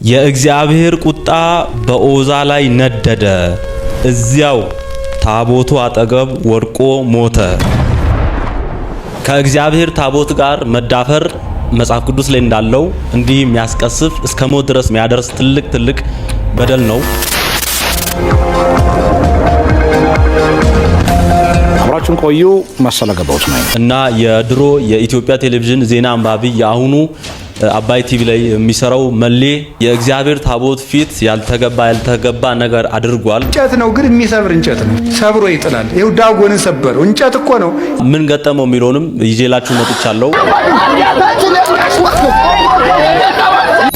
የእግዚአብሔር ቁጣ በኦዛ ላይ ነደደ፣ እዚያው ታቦቱ አጠገብ ወድቆ ሞተ። ከእግዚአብሔር ታቦት ጋር መዳፈር መጽሐፍ ቅዱስ ላይ እንዳለው እንዲህ የሚያስቀስፍ እስከ ሞት ድረስ የሚያደርስ ትልቅ በደል ነው። አብራችሁን ቆዩ። መሰለ ገባውት ነው እና የድሮ የኢትዮጵያ ቴሌቪዥን ዜና አንባቢ የአሁኑ አባይ ቲቪ ላይ የሚሰራው መሌ የእግዚአብሔር ታቦት ፊት ያልተገባ ነገር አድርጓል። እንጨት ነው ግን የሚሰብር እንጨት ነው፣ ሰብሮ ይጥላል። ይሄው ዳጎንን ሰበረው እንጨት እኮ ነው። ምን ገጠመው የሚለውንም ይዤላችሁ መጥቻለሁ።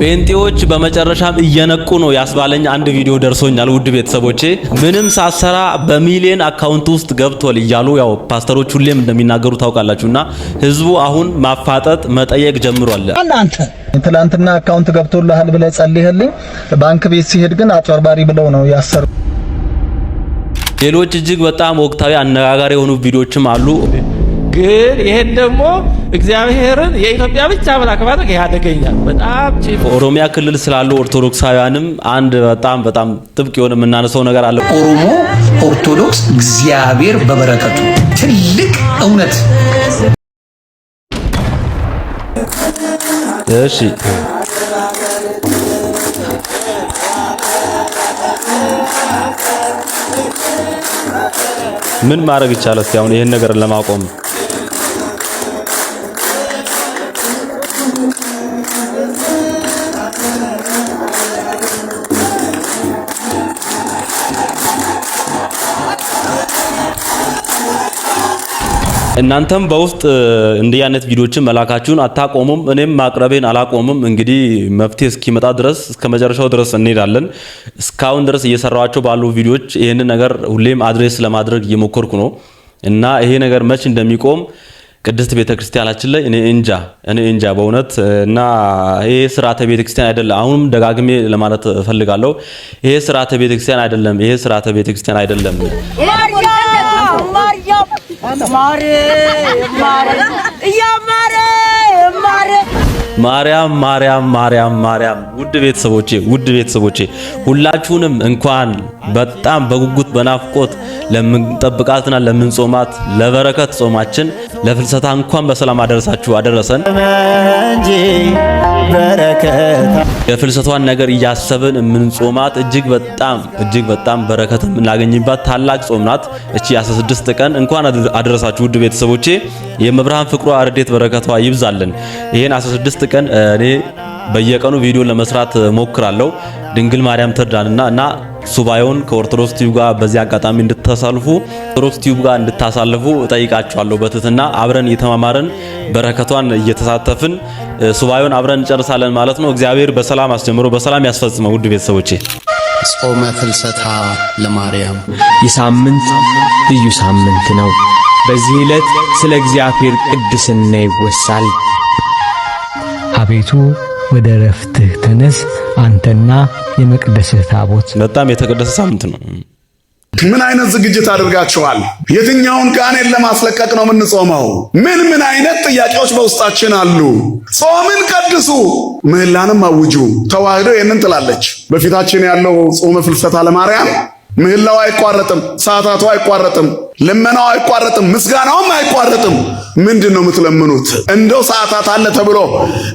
ጴንጤዎች በመጨረሻም እየነቁ ነው ያስባለኝ አንድ ቪዲዮ ደርሶኛል። ውድ ቤተሰቦቼ ምንም ሳሰራ በሚሊየን አካውንት ውስጥ ገብቷል እያሉ ያው ፓስተሮች ሁሌም እንደሚናገሩ ታውቃላችሁና ህዝቡ አሁን ማፋጠጥ መጠየቅ ጀምሯል። አንተ ትላንትና አካውንት ገብቶልሃል ብለህ ጸልይልኝ ባንክ ቤት ሲሄድ ግን አጭበርባሪ ብለው ነው ያሰሩ። ሌሎች እጅግ በጣም ወቅታዊ አነጋጋሪ የሆኑ ቪዲዮዎችም አሉ። ግን ይሄን ደግሞ እግዚአብሔርን የኢትዮጵያ ብቻ አምላክ ማድረግ ያደገኛል። በጣም ኦሮሚያ ክልል ስላሉ ኦርቶዶክሳውያንም አንድ በጣም ጥብቅ የሆነ የምናነሳው ነገር አለ። ኦሮሞ ኦርቶዶክስ እግዚአብሔር በበረከቱ ትልቅ እውነት እሺ ምን ማድረግ ይቻላል? እስቲ አሁን ይሄን ነገር ለማቆም እናንተም በውስጥ እንዲህ አይነት ቪዲዮችን መላካችሁን አታቆሙም፣ እኔም ማቅረቤን አላቆምም። እንግዲህ መፍትሄ እስኪመጣ ድረስ እስከ መጨረሻው ድረስ እንሄዳለን። እስካሁን ድረስ እየሰራኋቸው ባሉ ቪዲዮዎች ይሄንን ነገር ሁሌም አድሬስ ለማድረግ እየሞከርኩ ነው እና ይሄ ነገር መች እንደሚቆም ቅድስት ቤተክርስቲያናችን ላይ እኔ እንጃ በእውነት እና ይሄ ስርዓተ ቤተክርስቲያን አይደለም። አሁንም ደጋግሜ ለማለት እፈልጋለሁ፣ ይሄ ስርዓተ ቤተክርስቲያን አይደለም። ይሄ ስርዓተ ቤተክርስቲያን አይደለም። ማርያም ውድ ቤተሰቦቼ ሁላችሁንም እንኳን በጣም በጉጉት በናፍቆት ለምንጠብቃትና ለምንጾማት ለበረከት ጾማችን ለፍልሰታ እንኳን በሰላም አደረሰን። የፍልሰቷን ነገር እያሰብን የምንጾማት እጅግ በጣም በረከት የምናገኝባት ታላቅ ጾም ናት። እቺ 16 ቀን እንኳን አደረሳችሁ ውድ ቤተሰቦቼ። የመብርሃን ፍቅሯ ረድኤት በረከቷ ይብዛልን። ይሄን 16 ቀን እኔ በየቀኑ ቪዲዮ ለመስራት ሞክራለሁ። ድንግል ማርያም ትርዳንና እና ሱባኤውን ከኦርቶዶክስ ቲዩብ ጋር በዚህ አጋጣሚ እንድታሳልፉ ኦርቶዶክስ ቲዩብ ጋር እንድታሳልፉ እጠይቃችኋለሁ። በትህትና አብረን እየተማማረን በረከቷን እየተሳተፍን ሱባኤውን አብረን እንጨርሳለን ማለት ነው። እግዚአብሔር በሰላም አስጀምሮ በሰላም ያስፈጽመው። ውድ ቤተሰቦቼ ጾመ ፍልሰታ ለማርያም የሳምንት ልዩ ሳምንት ነው። በዚህ ዕለት ስለ እግዚአብሔር ቅድስና ይወሳል። አቤቱ ወደ ረፍትህ ተነስ፣ አንተና የመቅደስህ ታቦት። በጣም የተቀደሰ ሳምንት ነው። ምን አይነት ዝግጅት አድርጋችኋል? የትኛውን ጋኔን ለማስለቀቅ ነው የምንጾመው? ምን አይነት ጥያቄዎች በውስጣችን አሉ? ጾምን ቀድሱ፣ ምህላንም አውጁ። ተዋህዶ ይህንን ትላለች። በፊታችን ያለው ጾመ ፍልሰታ ለማርያም ምህላው አይቋረጥም፣ ሰዓታቱ አይቋረጥም፣ ልመናው አይቋረጥም፣ ምስጋናውም አይቋረጥም። ምንድነው የምትለምኑት? እንደው ሰዓታት አለ ተብሎ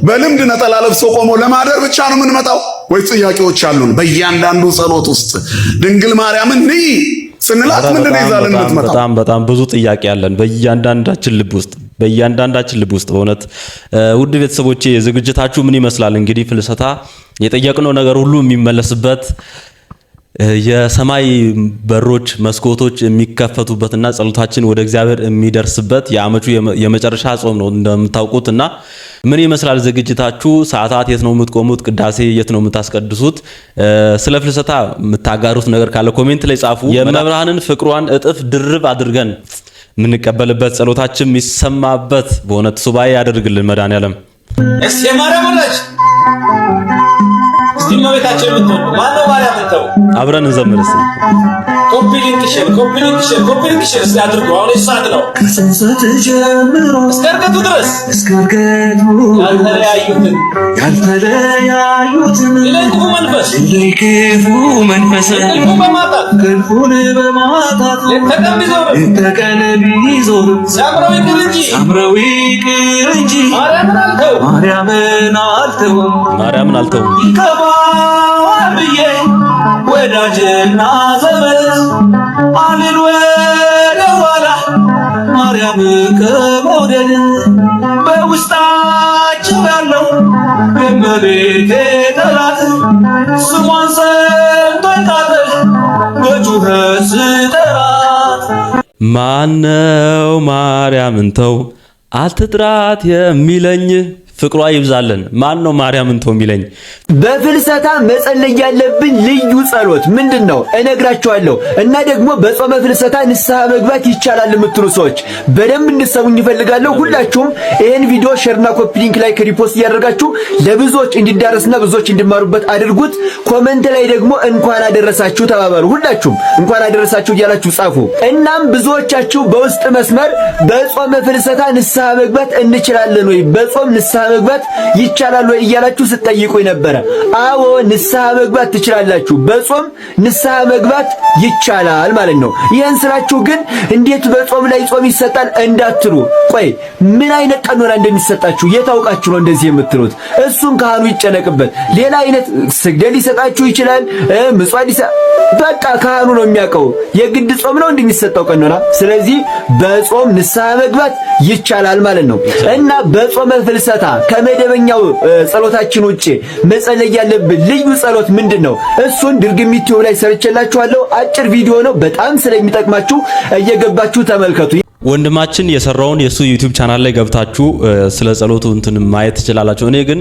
በልምድ ነጠላ ለብሶ ቆሞ ለማደር ብቻ ነው የምንመጣው ወይ ጥያቄዎች አሉን? በእያንዳንዱ ጸሎት ውስጥ ድንግል ማርያምን ንይ ስንላት ምንድነው ይዛልን የምትመጣው? በጣም ብዙ ጥያቄ አለን በእያንዳንዳችን ልብ ውስጥ በእውነት ውድ ቤተሰቦቼ ዝግጅታችሁ ምን ይመስላል? እንግዲህ ፍልሰታ የጠየቅነው ነገር ሁሉ የሚመለስበት የሰማይ በሮች መስኮቶች የሚከፈቱበትና ጸሎታችን ወደ እግዚአብሔር የሚደርስበት የዓመቱ የመጨረሻ ጾም ነው እንደምታውቁትና ምን ይመስላል ዝግጅታችሁ? ሰዓታት የት ነው የምትቆሙት? ቅዳሴ የት ነው የምታስቀድሱት? ስለ ፍልሰታ የምታጋሩት ነገር ካለ ኮሜንት ላይ ጻፉ። የመብርሃንን ፍቅሯን እጥፍ ድርብ አድርገን የምንቀበልበት ጸሎታችን የሚሰማበት በእውነት ሱባኤ ያደርግልን መድኃኔዓለም። እስቲ ማርያም ልጅ እስቲ ማቤታችን ብትሆን ማነው ማርያም ተው አብረን እንዘምር እስቲ ኮፒ ሊንክ ሼር ሲያድርጉ አሁን ሰዓት ነው። ከሰንሰት ጀምሮ እስከ እርገቱ ድረስ ያልተለያዩትን ለክፉ መንፈስ ክንፉን በማጣት ተቀን ቢዞር ሳምራዊ ይቅር እንጂ ማርያምን አልተውም ይከባል ብዬ ወዳጅና ዘመድ አልን ወደ ኋላ ማርያም ከመውደድ በውስጣቸው ያለው የእመቤቴ ጠላት ስሟን ሰምቶ ይቃጠል በጩኸት ስጠራት። ማነው ማርያምን ተው አትጥራት የሚለኝ? ፍቅሯ ይብዛልን። ማን ነው ማርያምን ተው የሚለኝ? በፍልሰታ መጸለይ ያለብን ልዩ ጸሎት ምንድነው እነግራችኋለሁ። እና ደግሞ በጾመ ፍልሰታ ንስሐ መግባት ይቻላል የምትሉ ሰዎች በደንብ እንድትሰሙኝ ይፈልጋለሁ። ሁላችሁም ይሄን ቪዲዮ ሼርና ኮፒ ሊንክ ላይ ሪፖስት እያደረጋችሁ ለብዙዎች እንዲዳረስና ብዙዎች እንዲማሩበት አድርጉት። ኮሜንት ላይ ደግሞ እንኳን አደረሳችሁ ተባባሉ። ሁላችሁም እንኳን አደረሳችሁ እያላችሁ ጻፉ። እናም ብዙዎቻችሁ በውስጥ መስመር በጾመ ፍልሰታ ንስሐ መግባት እንችላለን ወይ፣ በጾም ንስሐ መግባት ይቻላል ወይ እያላችሁ ስትጠይቁኝ ነበረ። አዎ ንስሐ መግባት ትችላላችሁ። በጾም ንስሐ መግባት ይቻላል ማለት ነው። ይሄን ስላችሁ ግን እንዴት በጾም ላይ ጾም ይሰጣል እንዳትሉ። ቆይ ምን አይነት ቀኖና እንደሚሰጣችሁ የታውቃችሁ ነው እንደዚህ የምትሉት? እሱን ካህኑ ይጨነቅበት። ሌላ አይነት ስግደት ሊሰጣችሁ ይችላል፣ ምጽዋት በቃ ካህኑ ነው የሚያውቀው። የግድ ጾም ነው እንደሚሰጠው ቀኖና። ስለዚህ በጾም ንስሐ መግባት ይቻላል ማለት ነው። እና በጾመ ፍልሰታ ከመደበኛው ጸሎታችን ውጪ መጸለይ ያለብን ልዩ ጸሎት ምንድነው? እሱን ድርግም ዩቲዩብ ላይ ሰርቼላችኋለሁ። አጭር ቪዲዮ ነው፣ በጣም ስለሚጠቅማችሁ እየገባችሁ ተመልከቱ። ወንድማችን የሰራውን የሱ ዩቲዩብ ቻናል ላይ ገብታችሁ ስለ ጸሎቱ እንትን ማየት ትችላላችሁ። እኔ ግን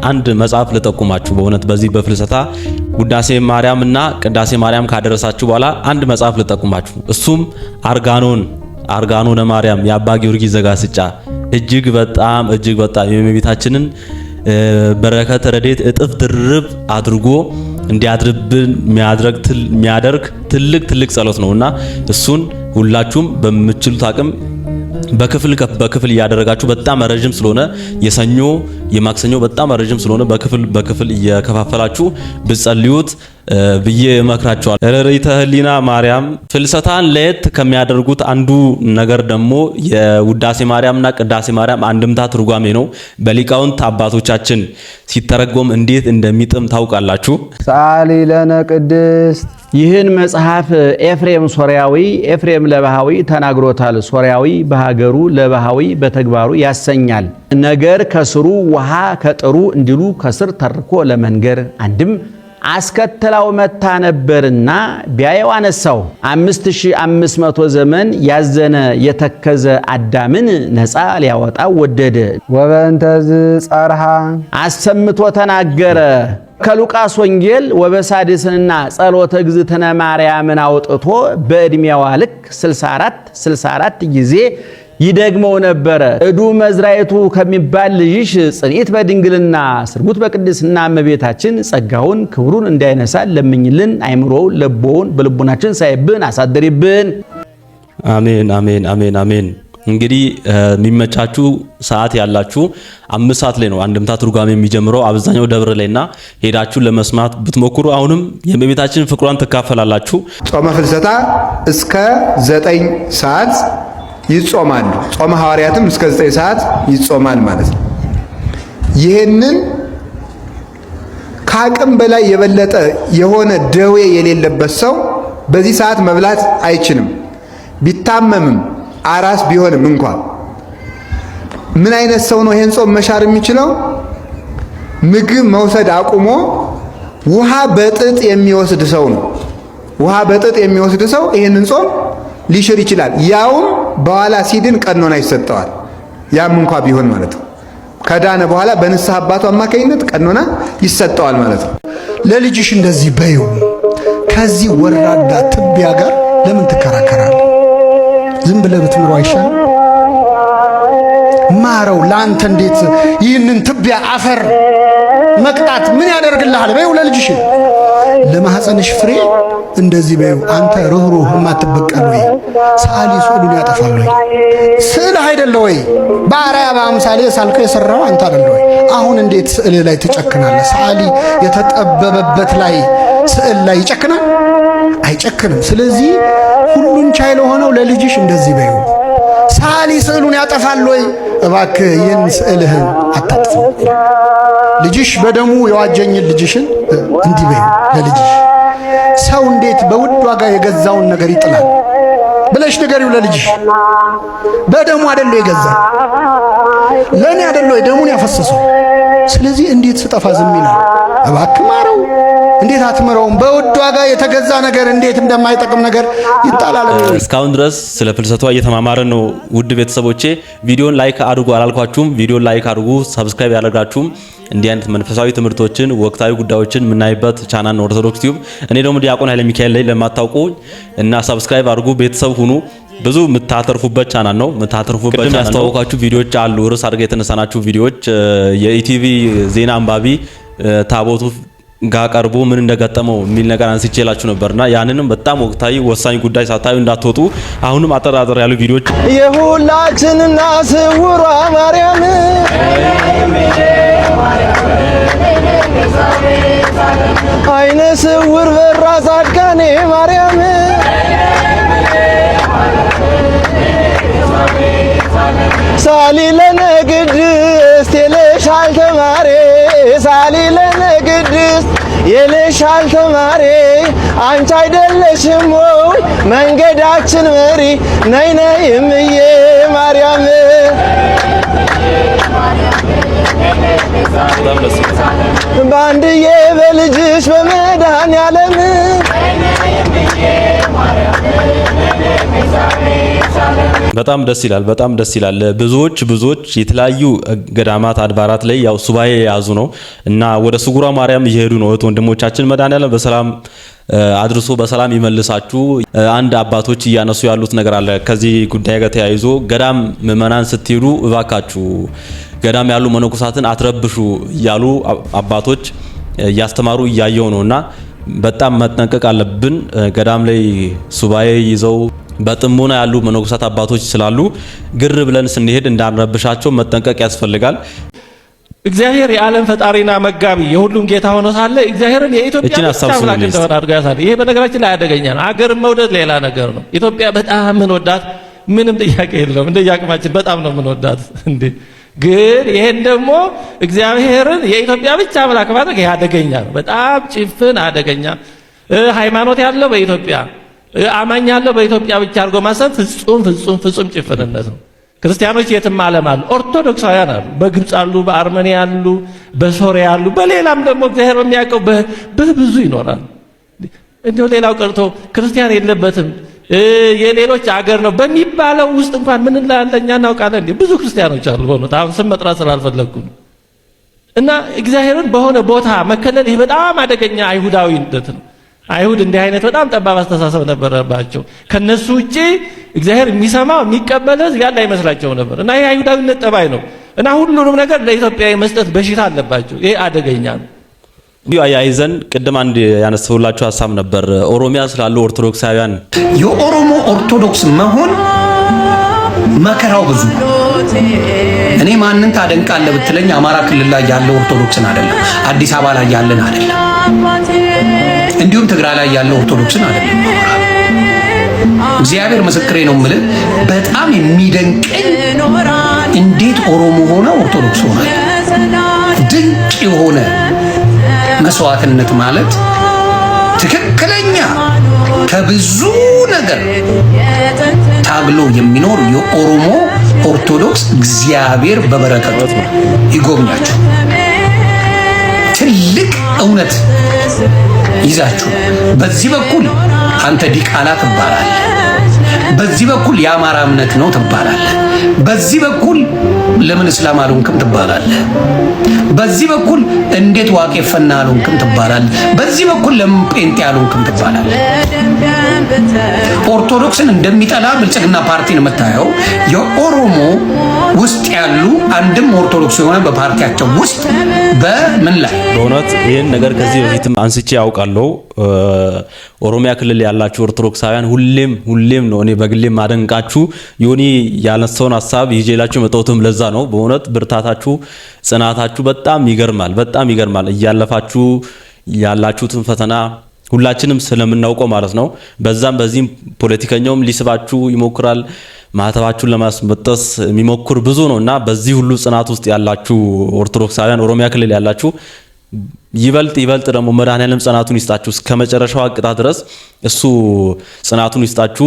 አንድ መጽሐፍ ልጠቁማችሁ። በእውነት በዚህ በፍልሰታ ውዳሴ ማርያም እና ቅዳሴ ማርያም ካደረሳችሁ በኋላ አንድ መጽሐፍ ልጠቁማችሁ። እሱም አርጋኖነ ማርያም የአባ ጊዮርጊስ ዘጋስጫ እጅግ በጣም የእመቤታችንን በረከት ረድኤት እጥፍ ድርብ አድርጎ እንዲያድርብን የሚያደርግ ትልቅ ጸሎት ነውና እሱን ሁላችሁም በምትችሉት አቅም በክፍል እያደረጋችሁ በጣም ረጅም ስለሆነ የሰኞ የማክሰኞ በጣም ረጅም ስለሆነ በክፍል እየከፋፈላችሁ ብትጸልዩት ብዬ እመክራችኋለሁ። ርሪተ ህሊና ማርያም ፍልሰታን ለየት ከሚያደርጉት አንዱ ነገር ደግሞ የውዳሴ ማርያምና ቅዳሴ ማርያም አንድምታ ትርጓሜ ነው። በሊቃውንት አባቶቻችን ሲተረጎም እንዴት እንደሚጥም ታውቃላችሁ። ሰአሊ ለነ ቅድስት። ይህን መጽሐፍ ኤፍሬም ለባሃዊ ተናግሮታል። ሶርያዊ በሀገሩ ለባሃዊ በተግባሩ ያሰኛል። ነገር ከስሩ ውሃ ከጥሩ እንዲሉ ከስር ተርኮ ለመንገር አንድም አስከተላው መታ ነበርና ቢያየው አነሳው። 5500 ዘመን ያዘነ የተከዘ አዳምን ነፃ ሊያወጣው ወደደ። ወበእንተዝ ጸርሃ አሰምቶ ተናገረ። ከሉቃስ ወንጌል ወበሳድስና ጸሎተ እግዝእትነ ማርያምን አውጥቶ በእድሜዋ ልክ 64 ጊዜ ይደግመው ነበረ። እዱ መዝራይቱ ከሚባል ልጅሽ ጽንዕት በድንግልና ስርጉት በቅድስና እመቤታችን ጸጋውን ክብሩን እንዳይነሳል ለምኝልን። አይምሮውን ለቦውን በልቡናችን ሳይብን አሳድሪብን። አሜን። እንግዲህ የሚመቻችሁ ሰዓት ያላችሁ 5 ሰዓት ላይ ነው አንድምታ ትርጓሜ የሚጀምረው አብዛኛው ደብር ላይና ሄዳችሁ ለመስማት ብትሞክሩ አሁንም የእመቤታችን ፍቅሯን ትካፈላላችሁ። ጾመ ፍልሰታ እስከ 9 ሰዓት ይጾማሉ። ጾመ ሐዋርያትም እስከ 9 ሰዓት ይጾማል ማለት ነው። ይሄንን ከአቅም በላይ የበለጠ የሆነ ደዌ የሌለበት ሰው በዚህ ሰዓት መብላት አይችልም። ቢታመምም አራስ ቢሆንም እንኳን ምን አይነት ሰው ነው ይሄን ጾም መሻር የሚችለው? ምግብ መውሰድ አቁሞ ውሃ በጥጥ የሚወስድ ሰው ነው። ውሃ በጥጥ የሚወስድ ሰው ይሄንን ጾም ሊሽር ይችላል። ያውም በኋላ ሲድን ቀኖና ይሰጠዋል። ያም እንኳን ቢሆን ማለት ነው። ከዳነ በኋላ በንስሐ አባቱ አማካኝነት ቀኖና ይሰጠዋል ማለት ነው። ለልጅሽ እንደዚህ በይው። ከዚህ ወራዳ ትቢያ ጋር ለምን ትከራከራለህ? ዝም ብለህ ብትምረው አይሻልም? ማረው። ለአንተ እንዴት ይህንን ትቢያ አፈር መቅጣት ምን ያደርግልሃል? በይው ለልጅሽ ለማህፀንሽ ፍሬ እንደዚህ በይው አንተ ሩህሩህ የማትበቀል ወይ ሰዓሊ ስዕሉን ያጠፋል ወይ? ስዕል አይደለ ወይ? በአርአያ በአምሳሌ ሳልከው የሰራው አንተ አይደለ ወይ? አሁን እንዴት ስዕል ላይ ትጨክናለህ? ሰዓሊ የተጠበበበት ላይ ስዕል ላይ ይጨክናል? አይጨክንም። ስለዚህ ሁሉን ቻይ ለሆነው ለልጅሽ እንደዚህ በይው። ሰዓሊ ስዕሉን ያጠፋል ወይ? እባክህ ይህን ስዕልህን አታጥፋው። ልጅሽ በደሙ የዋጀኝን ልጅሽን እንዲህ በይው ለልጅሽ። ሰው እንዴት በውድ ዋጋ የገዛውን ነገር ይጥላል ብለሽ ንገሪው ለልጅሽ። በደሙ አይደለ የገዛ ለኔ አይደለ ደሙን ያፈሰሰው። ስለዚህ እንዴት ስጠፋ ዝም ይላል? እባክህ ማረው። እንዴት አትመረውም? በውድ ዋጋ የተገዛ ነገር እንዴት እንደማይጠቅም ነገር ይጣላል። እስካሁን ድረስ ስለ ፍልሰቷ እየተማማረን ነው። ውድ ቤተሰቦቼ ቪዲዮን ላይክ አድርጉ አላልኳችሁም? ቪዲዮን ላይክ አድርጉ፣ ሰብስክራይብ ያደርጋችሁም እንዲህ አይነት መንፈሳዊ ትምህርቶችን ወቅታዊ ጉዳዮችን የምናይበት ቻናል ኦርቶዶክስ ቲዩብ። እኔ ደግሞ ዲያቆን ኃይለ ሚካኤል ላይ ለማታውቁ እና ሰብስክራይብ አድርጉ፣ ቤተሰብ ሁኑ። ብዙ የምታተርፉበት ቻናል ነው። የምታተርፉበት ቻናል ያስተዋወቃችሁ ቪዲዮዎች አሉ። ርዕስ አድርገው የተነሳናችሁ ቪዲዮዎች የኢቲቪ ዜና አንባቢ ታቦቱ ጋር ቀርቦ ምን እንደገጠመው የሚል ነገር አንስቼላችሁ ነበርና ያንንም በጣም ወቅታዊ ወሳኝ ጉዳይ ሳታዩ እንዳትወጡ። አሁንም አጠራጠር ያሉ ቪዲዮዎች የሁላችንና ስውሯ ማርያም አይነ ስውር በራ ጻድቃኔ ማርያም ሳሊ ለነ ቅድስት የለሻል ተማሬ ሳሊ ለነ ቅድስት የለሻል ተማሬ አንቺ አይደለሽም ወይ መንገዳችን መሪ ነይ ነይ እምዬ ማርያም ባንድዬ በልጅሽ በመድኃኔዓለም በጣም ደስ ይላል። በጣም ደስ ይላል። ብዙዎች የተለያዩ ገዳማት አድባራት ላይ ያው ሱባኤ የያዙ ነው እና ወደ ስጉሯ ማርያም እየሄዱ ነው። ወንድሞቻችን መድኃኔዓለም በሰላም አድርሶ በሰላም ይመልሳችሁ። አንድ አባቶች እያነሱ ያሉት ነገር አለ ከዚህ ጉዳይ ጋር ተያይዞ ገዳም ምዕመናን ስትሄዱ እባካችሁ ገዳም ያሉ መነኮሳትን አትረብሹ እያሉ አባቶች እያስተማሩ እያየው ነውና በጣም መጠንቀቅ አለብን። ገዳም ላይ ሱባኤ ይዘው በጥሞና ያሉ መነኮሳት አባቶች ስላሉ ግር ብለን ስንሄድ እንዳንረብሻቸው መጠንቀቅ ያስፈልጋል። እግዚአብሔር የዓለም ፈጣሪና መጋቢ የሁሉም ጌታ ሆኖ ሳለ እግዚአብሔርን የኢትዮጵያ አምላክ እንደሆነ አድርጎ ያሳለ። ይሄ በነገራችን ላይ አደገኛ ነው። አገርን መውደድ ሌላ ነገር ነው። ኢትዮጵያ በጣም ምንወዳት ምንም ጥያቄ የለውም። እንደ ያቅማችን በጣም ነው ምንወዳት እንዴ። ግን ይሄን ደግሞ እግዚአብሔርን የኢትዮጵያ ብቻ አምላክ ማድረግ ይሄ አደገኛ ነው። በጣም ጭፍን አደገኛ። ሃይማኖት ያለው በኢትዮጵያ አማኝ ያለው በኢትዮጵያ ብቻ አድርጎ ማሰብ ፍጹም ጭፍንነት ነው። ክርስቲያኖች የትም ዓለም አሉ፣ ኦርቶዶክሳውያን አሉ፣ በግብፅ አሉ፣ በአርመኒያ አሉ፣ በሶሪያ አሉ፣ በሌላም ደግሞ እግዚአብሔር በሚያውቀው በብዙ ይኖራል። እንደው ሌላው ቀርቶ ክርስቲያን የለበትም የሌሎች አገር ነው በሚባለው ውስጥ እንኳን ምን ላለኛ እናውቃለን እንዴ? ብዙ ክርስቲያኖች አሉ። በእውነት አሁን ስም መጥራት ስላልፈለኩ እና እግዚአብሔርን በሆነ ቦታ መከለል ይሄ በጣም አደገኛ አይሁዳዊነት ነው። አይሁድ እንዲህ አይነት በጣም ጠባብ አስተሳሰብ ነበረባቸው። ከነሱ ውጪ እግዚአብሔር የሚሰማው የሚቀበል ሕዝብ ያለ አይመስላቸው ነበር እና ይሄ አይሁዳዊነት ጠባይ ነው እና ሁሉንም ነገር ለኢትዮጵያ መስጠት በሽታ አለባቸው። ይሄ አደገኛ ነው። አያይዘን ቅድም አንድ ያነሳሁላችሁ ሐሳብ ነበር። ኦሮሚያ ስላሉ ኦርቶዶክሳውያን የኦሮሞ ኦርቶዶክስ መሆን መከራው ብዙ። እኔ ማንን ታደንቃለህ ብትለኝ አማራ ክልል ላይ ያለው ኦርቶዶክስን አይደለም፣ አዲስ አበባ ላይ ያለን አይደለም፣ እንዲሁም ትግራይ ላይ ያለው ኦርቶዶክስን አይደለም። እግዚአብሔር ምስክሬ ነው የምልህ። በጣም የሚደንቀኝ እንዴት ኦሮሞ ሆነ ኦርቶዶክስ ሆነ። ድንቅ የሆነ መስዋዕትነት ማለት ትክክለኛ ከብዙ ነገር ታግሎ የሚኖር የኦሮሞ ኦርቶዶክስ እግዚአብሔር በበረከቱ ይጎብኛችሁ። ትልቅ እውነት ይዛችሁ በዚህ በኩል አንተ ዲቃላ ትባላለህ፣ በዚህ በኩል የአማራ እምነት ነው ትባላለህ፣ በዚህ በኩል ለምን እስላም አልሆንክም ትባላለህ። በዚህ በኩል እንዴት ዋቄ ፈና አልሆንክም ትባላለህ። በዚህ በኩል ለምን ጴንጤ አልሆንክም ትባላለህ። ኦርቶዶክስን እንደሚጠላ ብልጽግና ፓርቲን የምታየው የኦሮሞ ውስጥ ያሉ አንድም ኦርቶዶክስ የሆነ በፓርቲያቸው ውስጥ በምን ላይ በእውነት ይህን ነገር ከዚህ በፊትም አንስቼ ያውቃለሁ። ኦሮሚያ ክልል ያላችሁ ኦርቶዶክሳውያን ሁሌም ነው እኔ በግሌም ማደንቃችሁ። ዮኒ ያነሳውን ሐሳብ ይዤላችሁ መጣሁትም ለዛ ነው። በእውነት ብርታታችሁ፣ ጽናታችሁ በጣም ይገርማል። እያለፋችሁ ያላችሁትን ፈተና ሁላችንም ስለምናውቀው ማለት ነው። በዚህም ፖለቲከኛውም ሊስባችሁ ይሞክራል። ማህተባችሁን ለማስመጠስ የሚሞክር ብዙ ነውና በዚህ ሁሉ ጽናት ውስጥ ያላችሁ ኦርቶዶክሳውያን ኦሮሚያ ክልል ያላችሁ ይበልጥ ደግሞ መድኃኔዓለም ጽናቱን ይስጣችሁ እስከ መጨረሻው አቅጣ ድረስ እሱ ጽናቱን ይስጣችሁ።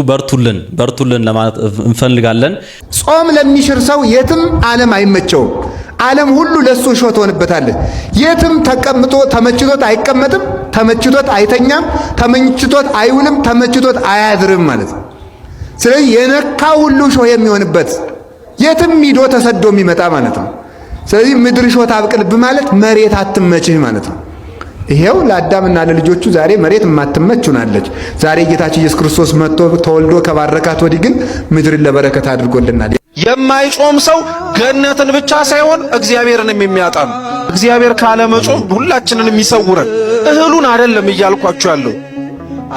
በርቱልን ለማለት እንፈልጋለን። ጾም ለሚሽር ሰው የትም ዓለም አይመቸውም። ዓለም ሁሉ ለሱ ሾት ሆነበታል። የትም ተቀምጦ ተመችቶት አይቀመጥም፣ ተመችቶት አይተኛም፣ ተመችቶት አይውልም፣ ተመችቶት አያድርም ማለት ነው። ስለዚህ የነካ ሁሉ ሾህ የሚሆንበት የትም ሂዶ ተሰዶ የሚመጣ ማለት ነው። ስለዚህ ምድር ሾህ አብቅልብ ማለት መሬት አትመችህ ማለት ነው። ይሄው ለአዳምና ለልጆቹ ዛሬ መሬት የማትመች ሆናለች። ዛሬ ጌታችን ኢየሱስ ክርስቶስ መጥቶ ተወልዶ ከባረካት ወዲህ ግን ምድርን ለበረከት አድርጎልናል። የማይጾም ሰው ገነትን ብቻ ሳይሆን እግዚአብሔርንም የሚያጣ ነው። እግዚአብሔር ካለ መጾም ሁላችንንም ይሰውረን። እህሉን አይደለም እያልኳችሁ ያለው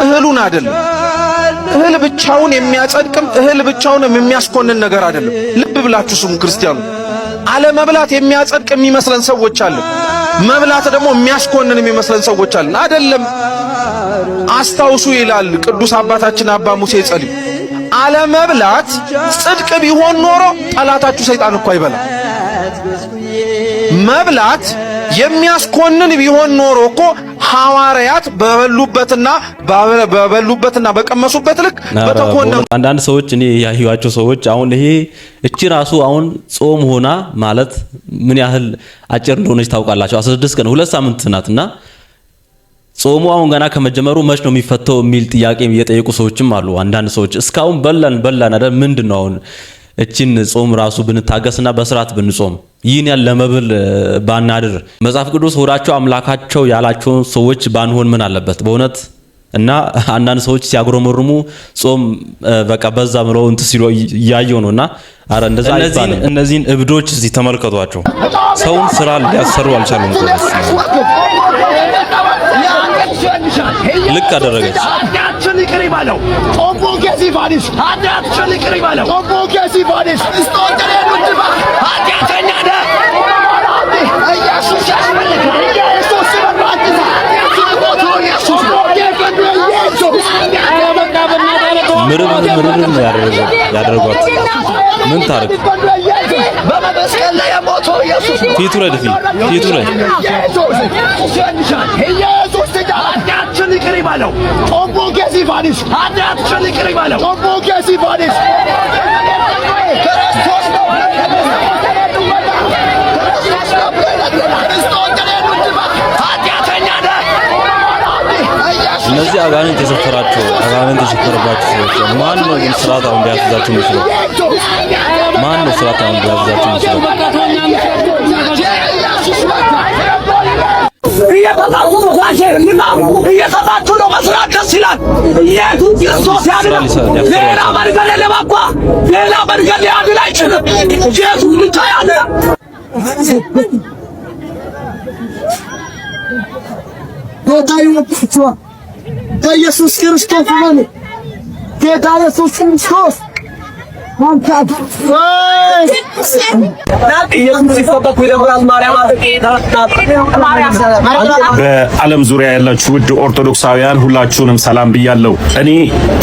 እህሉን አይደለም። እህል ብቻውን የሚያጸድቅም እህል ብቻውንም የሚያስኮንን ነገር አይደለም። ልብ ብላችሁ ስሙ ክርስቲያኑ። አለመብላት የሚያጸድቅ የሚመስለን ሰዎች አለ። መብላት ደግሞ የሚያስኮንን የሚመስለን ሰዎች አለ። አይደለም። አስታውሱ ይላል ቅዱስ አባታችን አባ ሙሴ ጸሊም፣ አለመብላት ጽድቅ ቢሆን ኖሮ ጠላታችሁ ሰይጣን እኮ አይበላ። መብላት የሚያስኮንን ቢሆን ኖሮ እኮ ሐዋርያት በበሉበትና በቀመሱበት ልክ በተኮነኑ። አንዳንድ ሰዎች እኔ ያዩዋቸው ሰዎች አሁን እቺ ራሱ አሁን ጾም ሆና ማለት ምን ያህል አጭር እንደሆነች ታውቃላችሁ? 16 ቀን 2 ሳምንት ናትና ጾሙ አሁን ገና ከመጀመሩ መች ነው የሚፈተው የሚል ጥያቄ እየጠየቁ ሰዎችም አሉ። አንዳንድ ሰዎች እስካሁን በላን አይደል? ምንድነው አሁን እቺን ጾም ራሱ ብንታገስና በስርዓት ብንጾም ይህን ያለ ለመብል ባናድር መጽሐፍ ቅዱስ ሆዳቸው አምላካቸው ያላቸው ሰዎች ባንሆን ምን አለበት በእውነት። እና አንዳንድ ሰዎች ሲያግሮመርሙ ጾም በቃ በዛ ብለው እንት ሲሉ ያየው ነውና አረ እንደዛ አይባልም። እነዚህን እብዶች እዚህ ተመልከቷቸው። ሰውን ስራ ሊያሰሩ አልቻሉም። ልክ አደረገች። ምርር ነው ያደረጓት። ምን ታረግ? ፊቱ ላይ ድፊ ፊቱ ላይ እነዚህ አጋንንት የሰፈራቸው አጋንንት የሰፈረባቸው ሰዎች ማን ነው ግን ስርዓት አሁን ቢያዛቸው የሚችለው? ማን ነው ስርዓት አሁን ቢያዛቸው የሚችለው? እየሰጣችሁ ነው መስራት ደስ ይላል። ኢየሱስ ክርስቶስ ያድናል። ሌላ መንገድ የለም አባ፣ ሌላ መንገድ ሊያድን አይችልም። ኢየሱስ ብቻ ያድናል። ጌታ ይመስገን። ኢየሱስ ክርስቶስ ነው። ጌታ ኢየሱስ ክርስቶስ በዓለም ዙሪያ ያላችሁ ውድ ኦርቶዶክሳውያን ሁላችሁንም ሰላም ብያለሁ። እኔ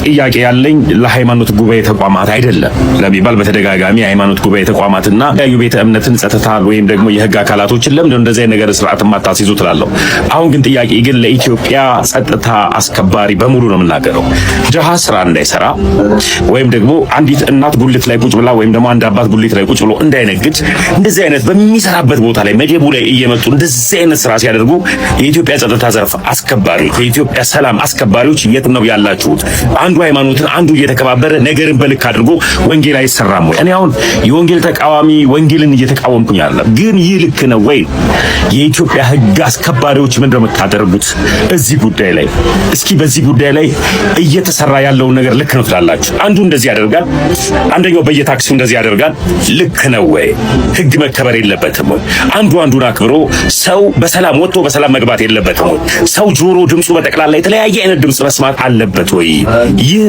ጥያቄ ያለኝ ለሃይማኖት ጉባኤ ተቋማት አይደለም ለሚባል በተደጋጋሚ የሃይማኖት ጉባኤ ተቋማትና ያዩ ቤተ እምነትን ጸጥታ ወይም ደግሞ የህግ አካላቶችን ለምን እንደዚህ ነገር ስርዓት ማታስይዙ ትላለሁ። አሁን ግን ጥያቄ ግን ለኢትዮጵያ ጸጥታ አስከባሪ በሙሉ ነው የምናገረው። ጀሃ ስራ እንዳይሰራ ወይም ደግሞ አንዲት እናት ጉልት ላይ ቁጭ ብላ ወይም ደግሞ አንድ አባት ጉልት ላይ ቁጭ ብሎ እንዳይነግድ እንደዚህ አይነት በሚሰራበት ቦታ ላይ መደቡ ላይ እየመጡ እንደዚህ አይነት ስራ ሲያደርጉ የኢትዮጵያ ጸጥታ ዘርፍ አስከባሪ የኢትዮጵያ ሰላም አስከባሪዎች የት ነው ያላችሁት? አንዱ ሃይማኖትን አንዱ እየተከባበረ ነገርን በልክ አድርጎ ወንጌል አይሰራም ወይ? እኔ አሁን የወንጌል ተቃዋሚ ወንጌልን እየተቃወምኩኝ አይደለም፣ ግን ይህ ልክ ነው ወይ? የኢትዮጵያ ህግ አስከባሪዎች ምንድን ነው የምታደርጉት እዚህ ጉዳይ ላይ? እስኪ በዚህ ጉዳይ ላይ እየተሰራ ያለውን ነገር ልክ ነው ትላላችሁ? አንዱ እንደዚህ ያደርጋል፣ አንደኛው በየታክሲው እንደዚህ ያደርጋል። ልክ ነው ወይ? ህግ መከበር የለበትም ወይ? አንዱ አንዱን አክብሮ ሰው በሰላም ወጥቶ በሰላም መግባት የለበትም ወይ? ሰው ጆሮ ድምፁ በጠቅላላ የተለያየ አይነት ድምፅ መስማት አለበት ወይ? ይህ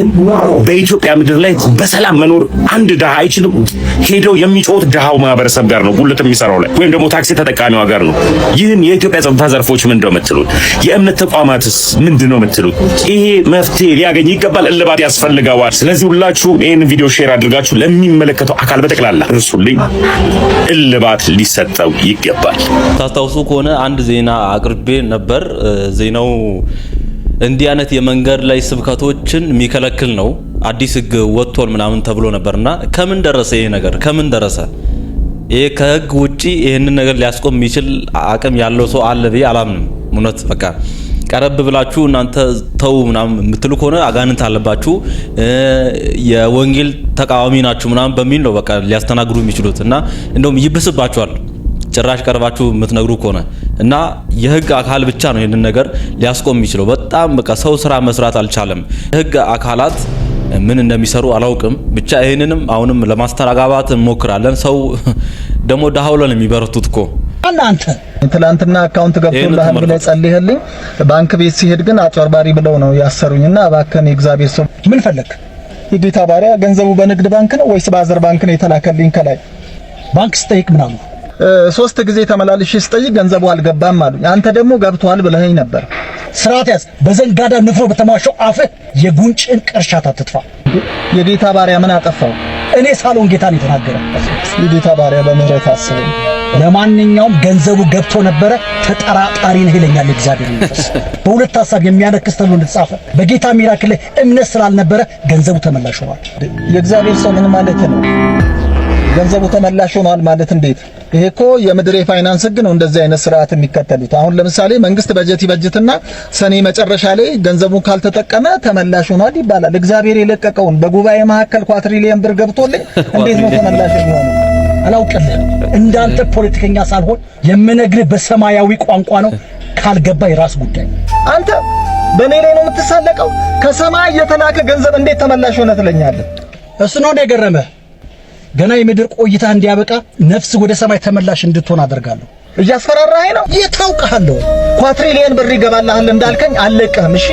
በኢትዮጵያ ምድር ላይ በሰላም መኖር አንድ ድሃ አይችልም? ሄደው የሚጮት ድሃው ማህበረሰብ ጋር ነው ጉልት የሚሰራው ላይ ወይም ደግሞ ታክሲ ተጠቃሚዋ ጋር ነው። ይህን የኢትዮጵያ ጸጥታ ዘርፎች ምንድን ነው የምትሉት? የእምነት ተቋማትስ ምንድን ነው የምትሉት? ይሄ መፍትሄ ሊያገኝ ይገባል፣ እልባት ያስፈልገዋል። ስለዚህ ሁላችሁም ይህን ቪዲዮ ሼር አድርጋችሁ ለሚመለከተው አካል በጠቅላላ እርሱልኝ፣ እልባት ሊሰጠው ይገባል። ታስታውሱ ከሆነ አንድ ዜና አቅርቤ ነበር። ዜናው እንዲህ አይነት የመንገድ ላይ ስብከቶችን የሚከለክል ነው፣ አዲስ ህግ ወጥቷል ምናምን ተብሎ ነበርና ከምን ደረሰ ይሄ ነገር? ከምን ደረሰ? ይሄ ከህግ ውጪ ይሄንን ነገር ሊያስቆም የሚችል አቅም ያለው ሰው አለ ብዬ አላምንም። እውነት በቃ ቀረብ ብላችሁ እናንተ ተው ምናምን የምትሉ ከሆነ አጋንንት አለባችሁ፣ የወንጌል ተቃዋሚ ናችሁ ምናምን በሚል ነው በቃ ሊያስተናግዱ የሚችሉት እና እንደውም ይብስባችኋል ጭራሽ ቀርባችሁ የምትነግሩ ከሆነ እና የህግ አካል ብቻ ነው ይሄንን ነገር ሊያስቆም የሚችለው። በጣም በቃ ሰው ስራ መስራት አልቻለም። የህግ አካላት ምን እንደሚሰሩ አላውቅም። ብቻ ይሄንንም አሁንም ለማስተራጋባት እንሞክራለን። ሰው ደግሞ ዳውለን የሚበረቱት እኮ አንተ ትላንትና አካውንት ገብቶልሃል ብለህ ጸልይልኝ ባንክ ቤት ሲሄድ ግን አጭበርባሪ ብለው ነው ያሰሩኝና እባክህን የእግዚአብሔር ሰው ምን ፈለክ? የጌታ ባሪያ ገንዘቡ በንግድ ባንክ ነው ወይስ በአዘር ባንክ ነው የተላከልኝ? ከላይ ባንክ ስጠይቅ ምናምን 3 ጊዜ ተመላልሼ ስጠይቅ ገንዘቡ አልገባም አሉኝ። አንተ ደግሞ ገብቷል ብለኸኝ ነበር። ስርዓት ያዝ። በዘንጋዳ ንፍሮ በተማሸው አፍህ የጉንጭን ቅርሻት አትጥፋ። የጌታ ባሪያ ምን አጠፋው? እኔ ሳሎን ጌታን የተናገረ የጌታ ባሪያ በምህረት አስበኝ። ለማንኛውም ገንዘቡ ገብቶ ነበረ፣ ተጠራጣሪ ነህ ይለኛል እግዚአብሔር መንፈስ። በሁለት ሐሳብ የሚያነክስ ተብሎ እንደተጻፈ በጌታ ሚራክል ላይ እምነት ስላልነበረ ገንዘቡ ተመላሽ ሆኗል። የእግዚአብሔር ሰው ምን ማለት ነው? ገንዘቡ ተመላሽ ሆኗል ማለት እንዴት? ይሄ እኮ የምድር የፋይናንስ ህግ ነው እንደዚህ አይነት ስርዓት የሚከተሉት። አሁን ለምሳሌ መንግስት በጀት ይበጅትና ሰኔ መጨረሻ ላይ ገንዘቡን ካልተጠቀመ ተመላሽ ሆኗል ይባላል። እግዚአብሔር የለቀቀውን በጉባኤ መካከል ኳትሪሊየን ብር ገብቶልኝ እንዴት ነው ተመላሽ የሚሆነው? አላውቅልህም። እንዳንተ ፖለቲከኛ ሳልሆን የምነግርህ በሰማያዊ ቋንቋ ነው። ካልገባ የራስ ጉዳይ። አንተ በኔ ላይ ነው የምትሳለቀው? ከሰማይ የተላከ ገንዘብ እንዴት ተመላሽ ሆነ ትለኛለህ? እሱ ነው እንደገረመህ። ገና የምድር ቆይታ እንዲያበቃ ነፍስ ወደ ሰማይ ተመላሽ እንድትሆን አደርጋለሁ። እያስፈራራኸኝ ነው? የታውቃለሁ። ኳትሪሊየን ብር ይገባልሃል እንዳልከኝ አልለቅህም። እሺ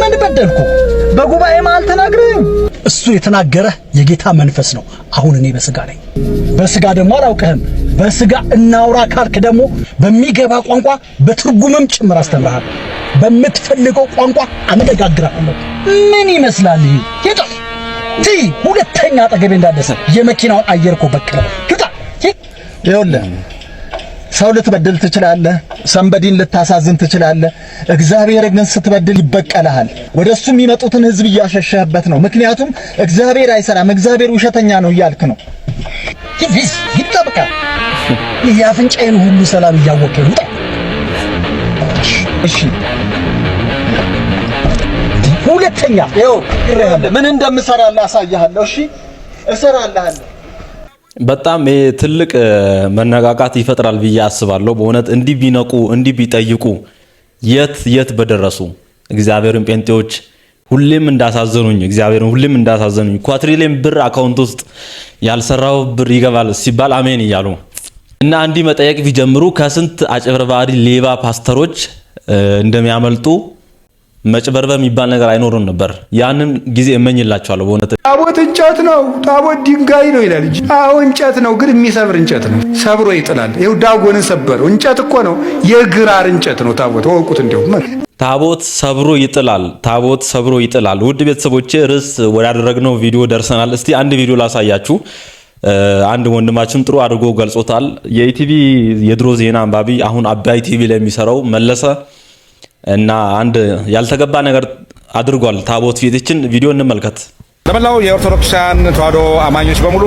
ምን በደልኩ? በጉባኤ መሃል ተናግረኝ። እሱ የተናገረህ የጌታ መንፈስ ነው። አሁን እኔ በስጋ ነኝ። በስጋ ደግሞ አላውቅህም። በስጋ እናውራ ካልክ ደግሞ በሚገባ ቋንቋ በትርጉምም ጭምር አስተምርሃለሁ። በምትፈልገው ቋንቋ አነጋግራለሁ። ምን ይመስላል ይሄ? የታ ሁለተኛ አጠገቤ እንዳደሰ የመኪናውን አየር እኮ በቀለ ግጣ። ይኸውልህ ሰው ልትበድል ትችላለህ፣ ሰንበዲን ልታሳዝን ትችላለህ። እግዚአብሔር ግን ስትበድል ይበቀልሃል። ወደሱ የሚመጡትን ህዝብ እያሸሸህበት ነው። ምክንያቱም እግዚአብሔር አይሰራም፣ እግዚአብሔር ውሸተኛ ነው እያልክ ነው። ይጠብቃ የአፍንጫዬን ሁሉ ሰላም እያወቅህ ነው። እሺ ሁለተኛ ይኸው ምን እንደምሰራልህ አሳይሃለሁ። እሺ እሰራልሃለሁ። በጣም ትልቅ መነቃቃት ይፈጥራል ብዬ አስባለሁ። በእውነት እንዲህ ቢነቁ እንዲህ ቢጠይቁ የት በደረሱ። እግዚአብሔርን ጴንጤዎች ሁሌም እንዳሳዘኑኝ ኳትሪሊየን ብር አካውንት ውስጥ ያልሰራው ብር ይገባል ሲባል አሜን እያሉ እና እንዲህ መጠየቅ ቢጀምሩ ከስንት አጭበርባሪ ሌባ ፓስተሮች እንደሚያመልጡ መጭበርበር የሚባል ነገር አይኖርም ነበር። ያንን ጊዜ እመኝላችኋለሁ። በእውነት ታቦት እንጨት ነው፣ ታቦት ድንጋይ ነው ይላል እንጂ አዎ እንጨት ነው፣ ግን የሚሰብር እንጨት ነው። ሰብሮ ይጥላል። ይኸው ዳጎንን ሰበረው። እንጨት እኮ ነው፣ የግራር እንጨት ነው ታቦት። ወቁት እንደውም ታቦት ሰብሮ ይጥላል። ውድ ቤተሰቦቼ ርዕስ ወዳደረግነው ቪዲዮ ደርሰናል። እስቲ አንድ ቪዲዮ ላሳያችሁ። አንድ ወንድማችን ጥሩ አድርጎ ገልጾታል። የኢቲቪ የድሮ ዜና አንባቢ አሁን አባይ ቲቪ ላይ የሚሰራው መለሰ እና አንድ ያልተገባ ነገር አድርጓል ታቦት ፊት። ይችን ቪዲዮ እንመልከት። ለመላው የኦርቶዶክሳውያን ተዋሕዶ አማኞች በሙሉ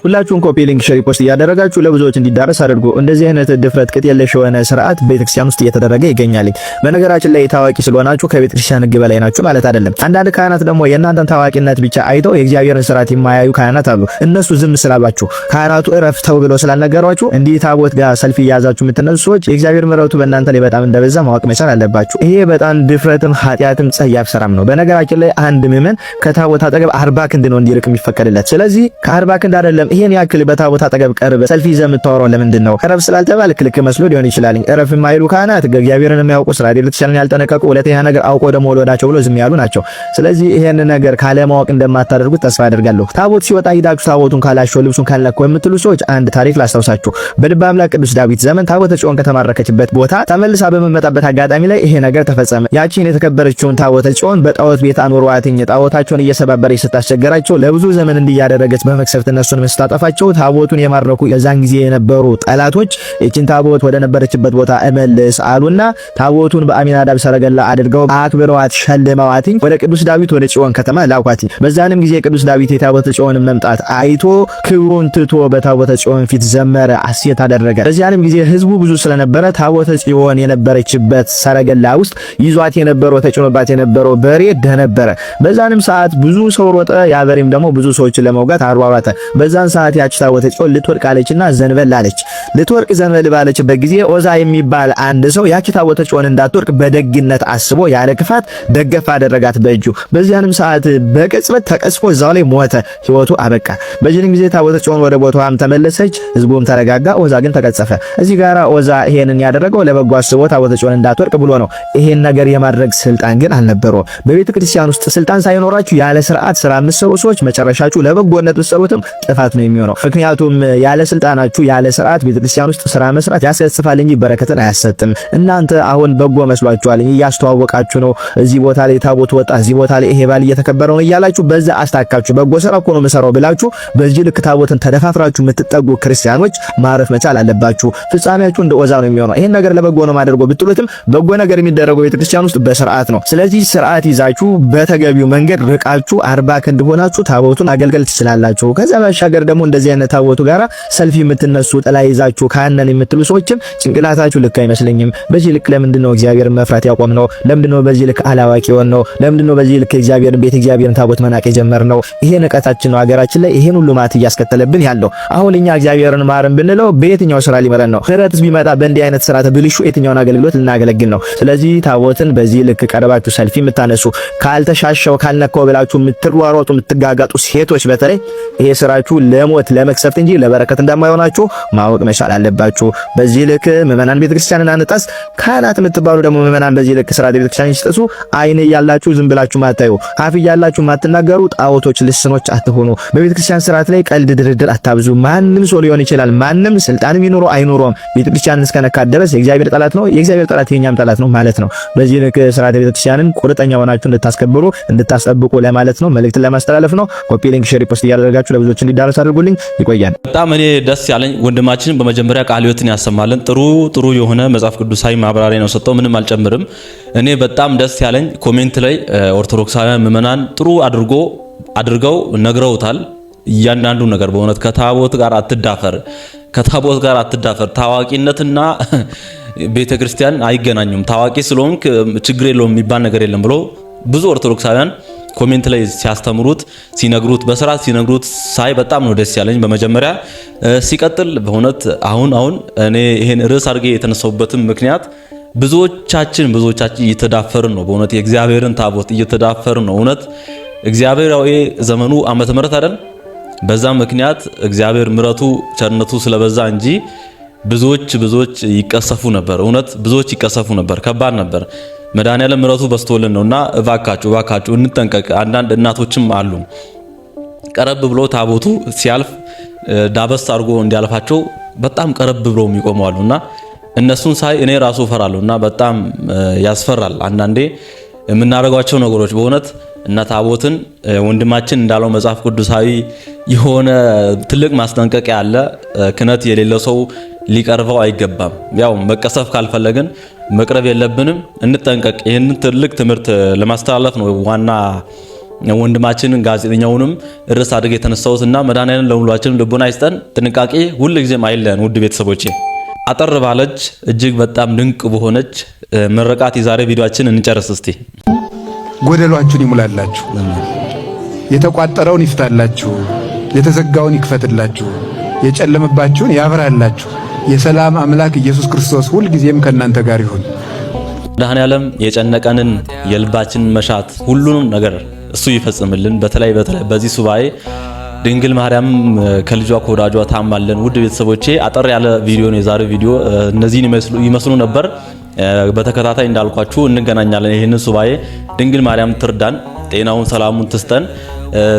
ሁላችሁም ኮፒ ሊንክ ሼር ፖስት እያደረጋችሁ ለብዙዎች እንዲዳረስ አድርጉ። እንደዚህ አይነት ድፍረት ቅጥ የለሽ የሆነ ስርዓት ቤተክርስቲያን ውስጥ እየተደረገ ይገኛል። በነገራችን ላይ ታዋቂ ስለሆናችሁ ከቤተክርስቲያን ሕግ በላይ ናችሁ ማለት አይደለም። አንዳንድ ካህናት ደግሞ የእናንተን ታዋቂነት ብቻ አይተው የእግዚአብሔርን ስርዓት የማያዩ ካህናት አሉ። እነሱ ዝም ስላሏችሁ ካህናቱ እረፍተው ብለው ስላልነገሯችሁ እንዲህ ታቦት ጋር ሰልፍ እያያዛችሁ የምትነሱ ሰዎች የእግዚአብሔር ምሕረቱ በእናንተ ላይ በጣም እንደበዛ ማወቅ መቻል አለባችሁ። ይሄ በጣም ድፍረትም ኃጢአትም ጸያፍ ስራም ነው። በነገራችን ላይ አንድ ምዕመን ከታቦት አጠገብ 40 ክንድ ነው እንዲርቅ የሚፈቀድለት። ስለዚህ ከ40 ክንድ አይደለም ይሄን ያክል በታቦት አጠገብ ቀርበ ሰልፊ ይዘህ የምታወራው ለምንድን ነው? እረፍ ስላልተባልክ ልክ መስሎ ሊሆን ይችላል። እረፍ የማይሉ ካህናት እግዚአብሔርን የሚያውቁ ስራ ቤተክርስቲያንን ያልጠነቀቁ ሁለተኛ ነገር አውቆ ደግሞ ወለዳቸው ብሎ ዝም ያሉ ናቸው። ስለዚህ ይሄን ነገር ካለማወቅ እንደማታደርጉት ተስፋ አደርጋለሁ። ታቦት ሲወጣ ሂዳችሁ ታቦቱን ካላሸው ልብሱን ካልነካው የምትሉ ሰዎች አንድ ታሪክ ላስታውሳችሁ። በልበ አምላክ ቅዱስ ዳዊት ዘመን ታቦተ ጽዮን ከተማረከችበት ቦታ ተመልሳ በመመጣበት አጋጣሚ ላይ ይሄ ነገር ተፈጸመ። ያቺን የተከበረችውን ታቦተ ጽዮን በጣዖት ቤት አኖሯትኝ። ጣዖታቸውን እየሰባበረች ስታስቸገራቸው ለብዙ ዘመን እንዲያደረገች በመክሰፍት እነሱን መስታጠፋቸው ታቦቱን የማረኩ የዛን ጊዜ የነበሩ ጠላቶች እቺን ታቦት ወደ ነበረችበት ቦታ እመልስ አሉና ታቦቱን በአሚናዳብ ሰረገላ አድርገው አክብረዋት ሸልመዋት ወደ ቅዱስ ዳዊት ወደ ጽዮን ከተማ ላኳት። በዛንም ጊዜ ቅዱስ ዳዊት የታቦተ ጽዮንን መምጣት አይቶ ክብሩን ትቶ በታቦተ ጽዮን ፊት ዘመረ፣ ሐሴት አደረገ። በዚያንም ጊዜ ህዝቡ ብዙ ስለነበረ ታቦተ ጽዮን የነበረችበት ሰረገላ ውስጥ ይዟት የነበረው ተጭኖባት የነበረው በሬ ደነበረ። በዛንም ሰዓት ብዙ ሰው ሮጠ። ያ በሬም ደግሞ ብዙ ሰዎችን ለመውጋት አሯሯጠ። በዛን ሰዓት ያቺ ታቦተ ጽዮን ልትወድቅ አለችና ዘንበል አለች። ልትወድቅ ዘንበል ባለችበት ጊዜ ኦዛ የሚባል አንድ ሰው ያቺ ታቦተ ጽዮን እንዳትወድቅ በደግነት አስቦ ያለ ክፋት ደገፍ አደረጋት በእጁ። በዚያንም ሰዓት በቅጽበት ተቀስፎ እዛው ላይ ሞተ፣ ህይወቱ አበቃ። በዚህም ጊዜ ታቦተ ጽዮን ወደ ቦታዋም ተመለሰች፣ ህዝቡም ተረጋጋ። ኦዛ ግን ተቀጸፈ። እዚህ ጋራ ኦዛ ይሄንን ያደረገው ለበጎ አስቦ ታቦተ ጽዮን እንዳትወድቅ ብሎ ነው። ይሄን ነገር የማድረግ ስልጣን ግን አልነበረው። በቤተ ክርስቲያን ውስጥ ስልጣን ሳይኖራችሁ ያለ ስርዓት ስራ የምትሰሩ ሰዎች መጨረሻችሁ ለበጎነት ብትሰሩትም ጥፋት ነው የሚሆነው። ምክንያቱም ያለ ስልጣናችሁ ያለ ስርዓት ቤተክርስቲያን ውስጥ ስራ መስራት ያስከስፋል እንጂ በረከትን አያሰጥም። እናንተ አሁን በጎ መስሏችኋል፣ እያስተዋወቃችሁ ነው። እዚህ ቦታ ላይ ታቦት ወጣ፣ እዚህ ቦታ ላይ ይሄ ባል እየተከበረ ነው እያላችሁ በዛ አስታካችሁ በጎ ስራ እኮ ነው የምሰራው ብላችሁ በዚህ ልክ ታቦትን ተደፋፍራችሁ የምትጠጉ ክርስቲያኖች ማረፍ መቻል አለባችሁ። ፍጻሜያችሁ እንደ ኦዛ ነው የሚሆነው። ይሄን ነገር ለበጎ ነው ማድረግ ብትሉትም በጎ ነገር የሚደረገው ቤተክርስቲያን ውስጥ በስርዓት ነው። ስለዚህ ስርዓት ይዛችሁ በተገቢው መንገድ ርቃችሁ 40 ክንድ ሆናችሁ ታቦቱን አገልገል ትችላላችሁ። ከዛ ባሻገር ደግሞ እንደዚህ አይነት ታቦቱ ጋራ ሰልፊ የምትነሱ ጥላ ይዛችሁ ካህነን የምትሉ ሰዎችም ጭንቅላታችሁ ልክ አይመስለኝም። በዚህ ልክ ለምንድነው እግዚአብሔርን መፍራት ያቆም ነው? ለምንድነው በዚህ ልክ አላዋቂ ሆን ነው? ለምንድነው በዚህ ልክ እግዚአብሔርን ቤት እግዚአብሔርን ታቦት መናቅ የጀመር ነው? ይሄ ንቀታችን ነው ሀገራችን ላይ ይሄን ሁሉ ማት እያስከተለብን ያለው። አሁን እኛ እግዚአብሔርን ማረን ብንለው በየትኛው ስራ ሊመረን ነው? ምህረትስ ቢመጣ በእንዲህ አይነት ስራ ተብልሹ የትኛውን አገልግሎት ልናገለግል ነው? ስለዚህ ታቦትን በዚህ ልክ ቀርባችሁ ሰልፊ የምታነሱ ካልተሻሻው ካልነካው ብላችሁ የምትሯሯጡ የምትጋጋጡ ሴቶች በተለይ ይሄ ስራችሁ ለሞት ለመክሰፍት እንጂ ለበረከት እንደማይሆናችሁ ማወቅ መቻል አለባችሁ። በዚህ ልክ ምዕመናን ቤተክርስቲያንን አንጣስ፣ ካህናት የምትባሉ ደግሞ ምዕመናን በዚህ ልክ ስርዓተ ቤተክርስቲያንን ሲጥሱ አይን ያላችሁ ዝም ብላችሁ ማታዩ፣ አፍ ያላችሁ ማትናገሩ ጣዖቶች ልስኖች አትሆኑ። በቤተክርስቲያን ስርዓት ላይ ቀልድ ድርድር አታብዙ። ማንም ሰው ሊሆን ይችላል፣ ማንም ስልጣንም ይኖረው አይኖረውም ቤተክርስቲያንን እስከነካ ድረስ የእግዚአብሔር ጠላት ነው፣ የእግዚአብሔር ጠላት የኛም ጠላት ነው ማለት ነው። በዚህ ልክ ስርዓተ ቤተክርስቲያንን ቁርጠኛ ሆናችሁ እንድታስከብሩ እንድታስጠብቁ ለማለት ነው፣ መልእክትን ለማስተላለፍ ነው። ኮፒ ሊንክ ሼር ፖስት እያደረጋችሁ ለብዙዎች እንዲዳረስ አድርጉልኝ። ይቆያል። በጣም እኔ ደስ ያለኝ ወንድማችን በመጀመሪያ ቃለ ሕይወትን ያሰማልን። ጥሩ የሆነ መጽሐፍ ቅዱሳዊ ማብራሪያ ነው ሰጠው፣ ምንም አልጨምርም። እኔ በጣም ደስ ያለኝ ኮሜንት ላይ ኦርቶዶክሳውያን ምዕመናን ጥሩ አድርገው ነግረውታል። እያንዳንዱ ነገር በእውነት ከታቦት ጋር አትዳፈር፣ ከታቦት ጋር አትዳፈር። ታዋቂነትና ቤተክርስቲያን አይገናኙም። ታዋቂ ስለሆንክ ችግር የለውም የሚባል ነገር የለም ብሎ ብዙ ኦርቶዶክሳውያን ኮሜንት ላይ ሲያስተምሩት ሲነግሩት በስርዓት ሲነግሩት ሳይ በጣም ነው ደስ ያለኝ። በመጀመሪያ ሲቀጥል በእውነት አሁን እኔ ይሄን ርዕስ አድርጌ የተነሳውበትም ምክንያት ብዙዎቻችን እየተዳፈርን ነው። በእውነት የእግዚአብሔርን ታቦት እየተዳፈርን ነው። እውነት እግዚአብሔራዊ ዘመኑ ዓመተ ምሕረት አይደል? በዛ ምክንያት እግዚአብሔር ምሕረቱ ቸርነቱ ስለበዛ እንጂ ብዙዎች ይቀሰፉ ነበር። እውነት ብዙዎች ይቀሰፉ ነበር። ከባድ ነበር። መድኃኒዓለም ምሕረቱ በስቶልን ነውና እባካችሁ እንጠንቀቅ። አንዳንድ እናቶችም አሉ ቀረብ ብሎ ታቦቱ ሲያልፍ ዳበስ አድርጎ እንዲያልፋቸው በጣም ቀረብ ብሎ የሚቆሙ አሉና እነሱን ሳይ እኔ ራሱ እፈራለሁና በጣም ያስፈራል። አንዳንዴ የምናደርጓቸው ነገሮች በእውነት እና ታቦትን ወንድማችን እንዳለው መጽሐፍ ቅዱሳዊ የሆነ ትልቅ ማስጠንቀቂያ አለ። ክህነት የሌለው ሰው ሊቀርበው አይገባም። ያው መቀሰፍ ካልፈለግን መቅረብ የለብንም። እንጠንቀቅ። ይህንን ትልቅ ትምህርት ለማስተላለፍ ነው ዋና ወንድማችንን ጋዜጠኛውንም ርዕስ አድርገ የተነሳውትና መድኃኒዓለም ለሁላችንም ልቦና ይስጠን። ጥንቃቄ ሁልጊዜም አይለየን። ውድ ቤተሰቦቼ አጠር ባለች እጅግ በጣም ድንቅ በሆነች ምርቃት የዛሬ ቪዲዮአችን እንጨርስ እስቲ። ጎደሏችሁን ይሙላላችሁ፣ የተቋጠረውን ይፍታላችሁ፣ የተዘጋውን ይክፈትላችሁ፣ የጨለመባችሁን ያብራላችሁ። የሰላም አምላክ ኢየሱስ ክርስቶስ ሁልጊዜም ከእናንተ ጋር ይሁን። መድኃኒዓለም የጨነቀንን የልባችንን መሻት ሁሉንም ነገር እሱ ይፈጽምልን። በተለይ በዚህ ሱባኤ ድንግል ማርያም ከልጇ ከወዳጇ ታማለን። ውድ ቤተሰቦቼ አጠር ያለ ቪዲዮ ነው የዛሬው ቪዲዮ። እነዚህን ይመስሉ ነበር። በተከታታይ እንዳልኳችሁ እንገናኛለን። ይሄንን ሱባኤ ድንግል ማርያም ትርዳን፣ ጤናውን ሰላሙን ትስጠን።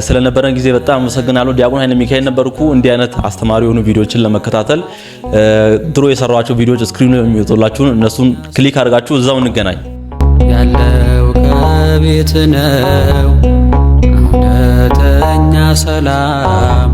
ስለነበረን ጊዜ በጣም አመሰግናለሁ። ዲያቆን ኃይለ ሚካኤል ነበርኩ። እንዲህ አይነት አስተማሪ የሆኑ ቪዲዮዎችን ለመከታተል ድሮ የሰራኋቸው ቪዲዮዎች ስክሪኑ የሚወጡላችሁ እነሱን ክሊክ አድርጋችሁ እዛው እንገናኝ። ያለው ከቤት ነው እውነተኛ ሰላም